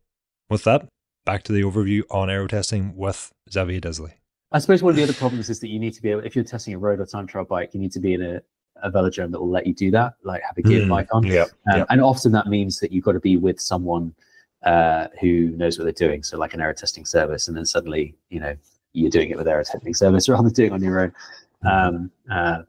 with that, back to the overview on aero testing with Xavier Disley. I suppose one of the other problems is that you need to be able, if you're testing a road or time trial bike, you need to be in a velodrome that will let you do that, like have a geared bike on. And often that means that you've got to be with someone who knows what they're doing. So like an aero testing service, and then suddenly, you're doing it with aero testing service rather than doing it on your own.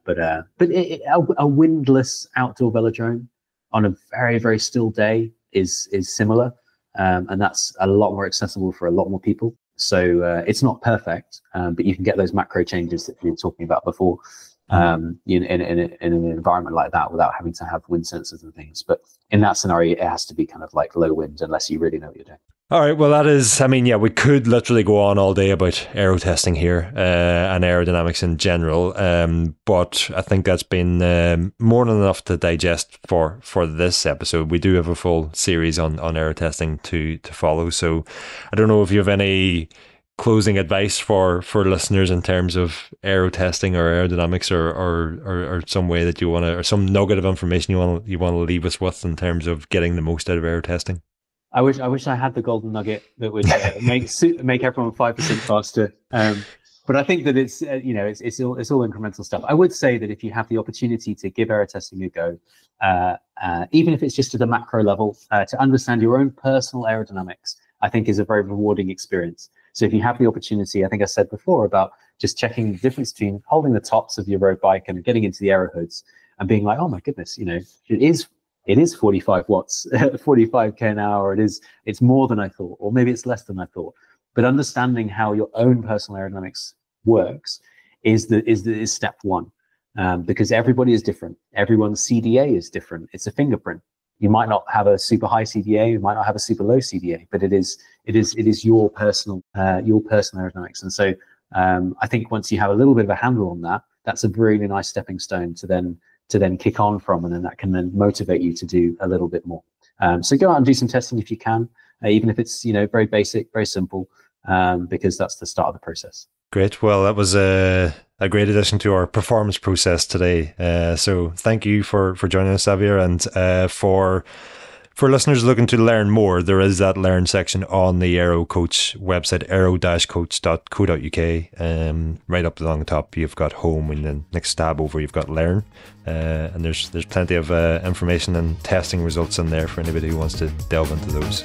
But a windless outdoor velodrome on a very, very still day is similar. And that's a lot more accessible for a lot more people. So it's not perfect, but you can get those macro changes that we were talking about before in an environment like that without having to have wind sensors and things. But in that scenario, it has to be kind of like low wind unless you really know what you're doing. All right, well, that is, we could literally go on all day about aero testing here and aerodynamics in general, but I think that's been more than enough to digest for this episode. We do have a full series on aero testing to follow, so I don't know if you have any closing advice for listeners in terms of aero testing or aerodynamics, or some way that you want to, or some nugget of information you want to leave us with in terms of getting the most out of aero testing. I wish I had the golden nugget that would make everyone 5% faster. But I think that it's all incremental stuff. I would say that if you have the opportunity to give aero testing a go, even if it's just at a macro level, to understand your own personal aerodynamics, I think is a very rewarding experience. So if you have the opportunity, I think I said before about just checking the difference between holding the tops of your road bike and getting into the aero hoods and being like, oh my goodness, it is 45 watts, 45k an hour. It's more than I thought, or maybe it's less than I thought. But understanding how your own personal aerodynamics works is step one, because everybody is different. Everyone's CDA is different. It's a fingerprint. You might not have a super high CDA, you might not have a super low CDA, but it is your personal aerodynamics. And so I think once you have a little bit of a handle on that, that's a really nice stepping stone to then kick on from, and then that can then motivate you to do a little bit more. So go out and do some testing if you can, even if it's very basic, very simple, because that's the start of the process. Great. Well, that was a great addition to our performance process today. So thank you for joining us, Xavier. And for listeners looking to learn more, there is that learn section on the AeroCoach website, aero-coach.co.uk. Right up along the top, you've got home, and then next tab over, you've got learn. And there's plenty of information and testing results in there for anybody who wants to delve into those.